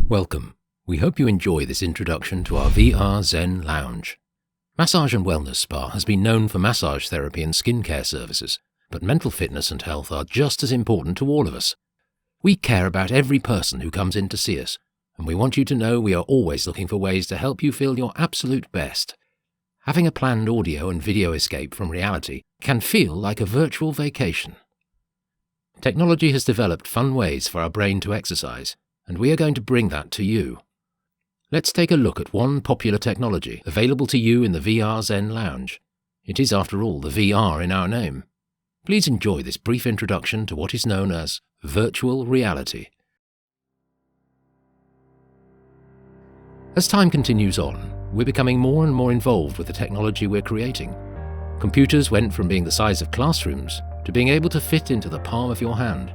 Welcome. We hope you enjoy this introduction to our VR Zen Lounge. Massage and Wellness Spa has been known for massage therapy and skincare services, but mental fitness and health are just as important to all of us. We care about every person who comes in to see us, and we want you to know we are always looking for ways to help you feel your absolute best. Having a planned audio and video escape from reality can feel like a virtual vacation. Technology has developed fun ways for our brain to exercise, and we are going to bring that to you. Let's take a look at one popular technology available to you in the VR Zen Lounge. It is, after all, the VR in our name. Please enjoy this brief introduction to what is known as virtual reality. As time continues on, we're becoming more and more involved with the technology we're creating. Computers went from being the size of classrooms to being able to fit into the palm of your hand.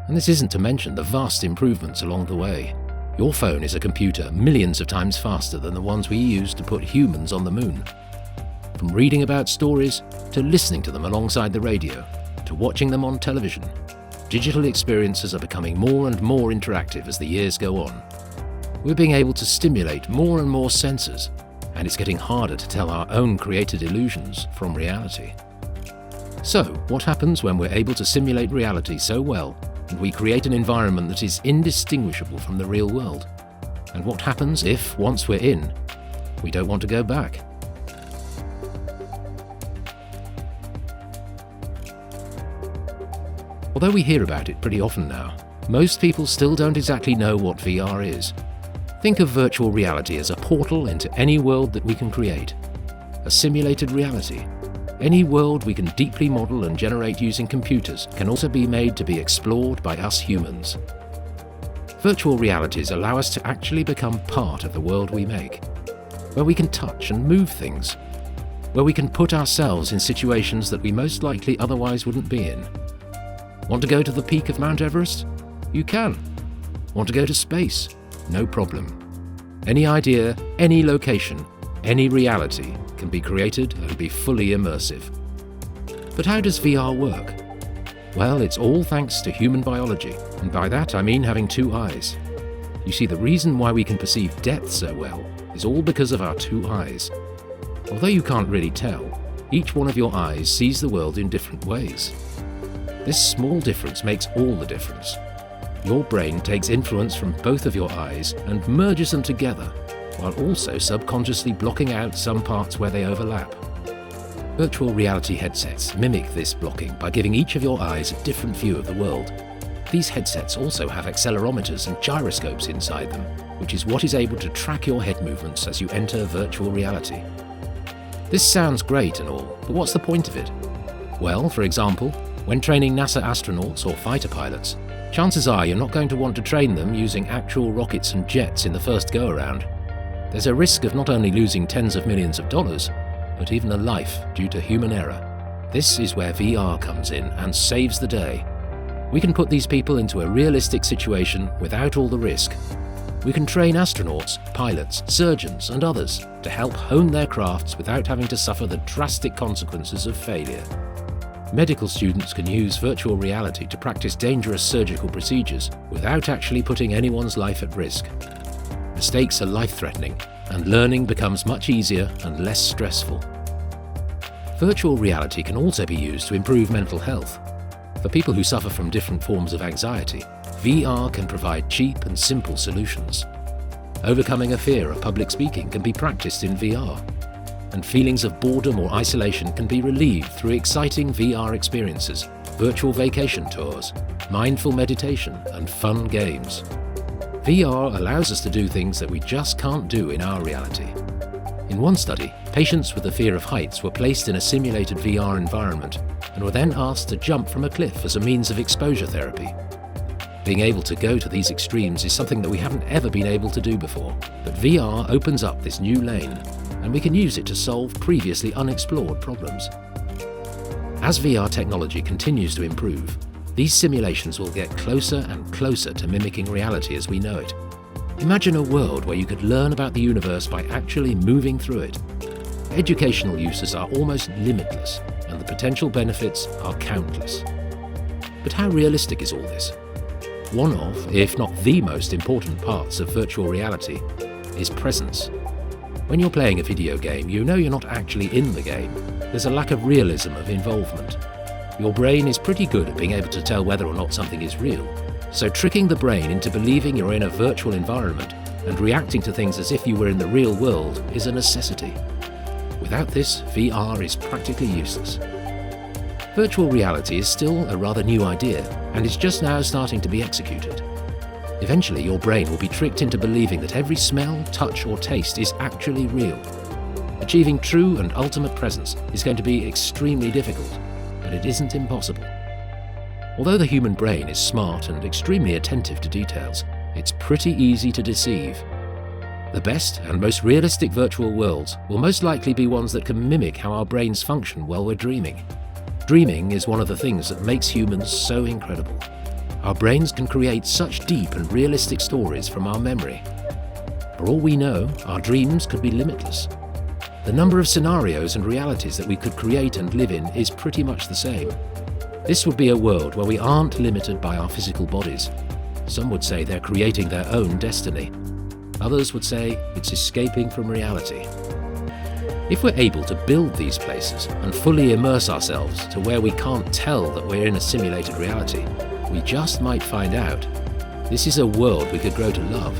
And this isn't to mention the vast improvements along the way. Your phone is a computer millions of times faster than the ones we used to put humans on the moon. From reading about stories, to listening to them alongside the radio, to watching them on television, digital experiences are becoming more and more interactive as the years go on. We're being able to stimulate more and more senses, and it's getting harder to tell our own created illusions from reality. So, what happens when we're able to simulate reality so well and we create an environment that is indistinguishable from the real world? And what happens if, once we're in, we don't want to go back? Although we hear about it pretty often now, most people still don't exactly know what VR is. Think of virtual reality as a portal into any world that we can create. A simulated reality. Any world we can deeply model and generate using computers can also be made to be explored by us humans. Virtual realities allow us to actually become part of the world we make, where we can touch and move things, where we can put ourselves in situations that we most likely otherwise wouldn't be in. Want to go to the peak of Mount Everest? You can. Want to go to space? No problem. Any idea, any location, any reality can be created and be fully immersive. But how does VR work? Well, it's all thanks to human biology, and by that I mean having two eyes. You see, the reason why we can perceive depth so well is all because of our two eyes. Although you can't really tell, each one of your eyes sees the world in different ways. This small difference makes all the difference. Your brain takes influence from both of your eyes and merges them together, while also subconsciously blocking out some parts where they overlap. Virtual reality headsets mimic this blocking by giving each of your eyes a different view of the world. These headsets also have accelerometers and gyroscopes inside them, which is what is able to track your head movements as you enter virtual reality. This sounds great and all, but what's the point of it? Well, for example, when training NASA astronauts or fighter pilots, chances are you're not going to want to train them using actual rockets and jets in the first go-around. There's a risk of not only losing tens of millions of dollars, but even a life due to human error. This is where VR comes in and saves the day. We can put these people into a realistic situation without all the risk. We can train astronauts, pilots, surgeons, and others to help hone their crafts without having to suffer the drastic consequences of failure. Medical students can use virtual reality to practice dangerous surgical procedures without actually putting anyone's life at risk. Mistakes are life-threatening, and learning becomes much easier and less stressful. Virtual reality can also be used to improve mental health. For people who suffer from different forms of anxiety, VR can provide cheap and simple solutions. Overcoming a fear of public speaking can be practiced in VR, and feelings of boredom or isolation can be relieved through exciting VR experiences, virtual vacation tours, mindful meditation, and fun games. VR allows us to do things that we just can't do in our reality. In one study, patients with a fear of heights were placed in a simulated VR environment and were then asked to jump from a cliff as a means of exposure therapy. Being able to go to these extremes is something that we haven't ever been able to do before, but VR opens up this new lane, and we can use it to solve previously unexplored problems. As VR technology continues to improve, these simulations will get closer and closer to mimicking reality as we know it. Imagine a world where you could learn about the universe by actually moving through it. Educational uses are almost limitless. and the potential benefits are countless. But how realistic is all this? One of, if not the most important parts of virtual reality is presence. When you're playing a video game, you know you're not actually in the game. There's a lack of realism of involvement. Your brain is pretty good at being able to tell whether or not something is real. So tricking the brain into believing you're in a virtual environment and reacting to things as if you were in the real world is a necessity. Without this, VR is practically useless. Virtual reality is still a rather new idea and is just now starting to be executed. Eventually, your brain will be tricked into believing that every smell, touch, or taste is actually real. Achieving true and ultimate presence is going to be extremely difficult, but it isn't impossible. Although the human brain is smart and extremely attentive to details, it's pretty easy to deceive. The best and most realistic virtual worlds will most likely be ones that can mimic how our brains function while we're dreaming. Dreaming is one of the things that makes humans so incredible. Our brains can create such deep and realistic stories from our memory. For all we know, our dreams could be limitless. The number of scenarios and realities that we could create and live in is pretty much the same. This would be a world where we aren't limited by our physical bodies. Some would say they're creating their own destiny. Others would say it's escaping from reality. If we're able to build these places and fully immerse ourselves to where we can't tell that we're in a simulated reality, we just might find out this is a world we could grow to love.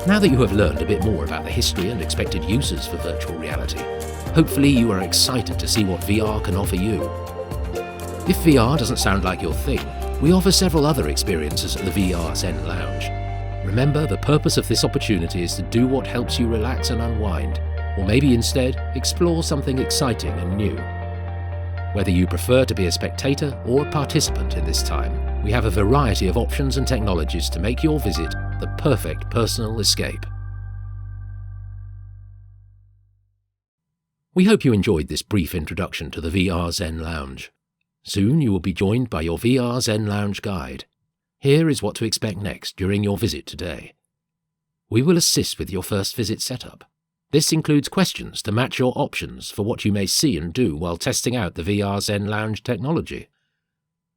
Now that you have learned a bit more about the history and expected uses for virtual reality, hopefully you are excited to see what VR can offer you. If VR doesn't sound like your thing, we offer several other experiences at the VR Zen Lounge. Remember, the purpose of this opportunity is to do what helps you relax and unwind, or maybe instead explore something exciting and new. Whether you prefer to be a spectator or a participant in this time, we have a variety of options and technologies to make your visit the perfect personal escape. We hope you enjoyed this brief introduction to the VR Zen Lounge. Soon you will be joined by your VR Zen Lounge guide. Here is what to expect next during your visit today. We will assist with your first visit setup. This includes questions to match your options for what you may see and do while testing out the VR Zen Lounge technology.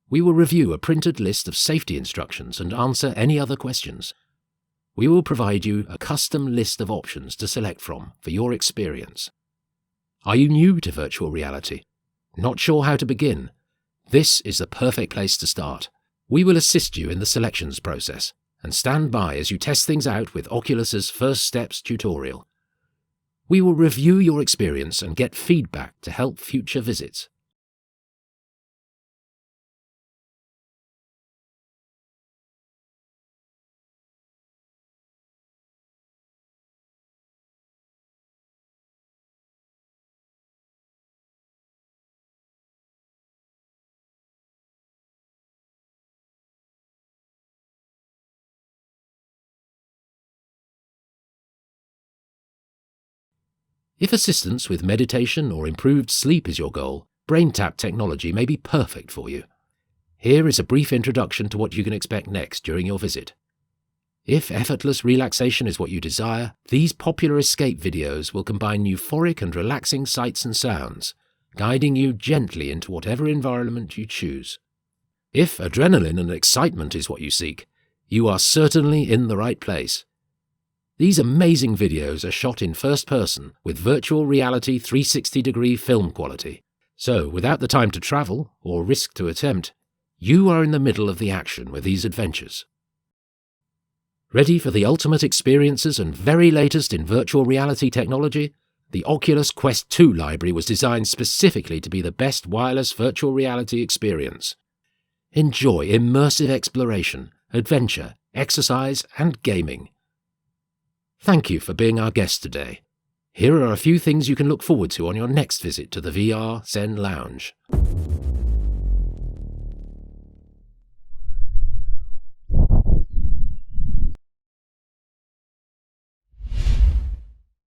We will review a printed list of safety instructions and answer any other questions. We will provide you a custom list of options to select from for your experience. Are you new to virtual reality? Not sure how to begin? This is the perfect place to start. We will assist you in the selections process and stand by as you test things out with Oculus's First Steps tutorial. We will review your experience and get feedback to help future visits. If assistance with meditation or improved sleep is your goal, BrainTap technology may be perfect for you. Here is a brief introduction to what you can expect next during your visit. If effortless relaxation is what you desire, these popular escape videos will combine euphoric and relaxing sights and sounds, guiding you gently into whatever environment you choose. If adrenaline and excitement is what you seek, you are certainly in the right place. These amazing videos are shot in first person with virtual reality 360-degree film quality. So, without the time to travel or risk to attempt, you are in the middle of the action with these adventures. Ready for the ultimate experiences and very latest in virtual reality technology? The Oculus Quest 2 library was designed specifically to be the best wireless virtual reality experience. Enjoy immersive exploration, adventure, exercise, and gaming. Thank you for being our guest today. Here are a few things you can look forward to on your next visit to the VR Zen Lounge.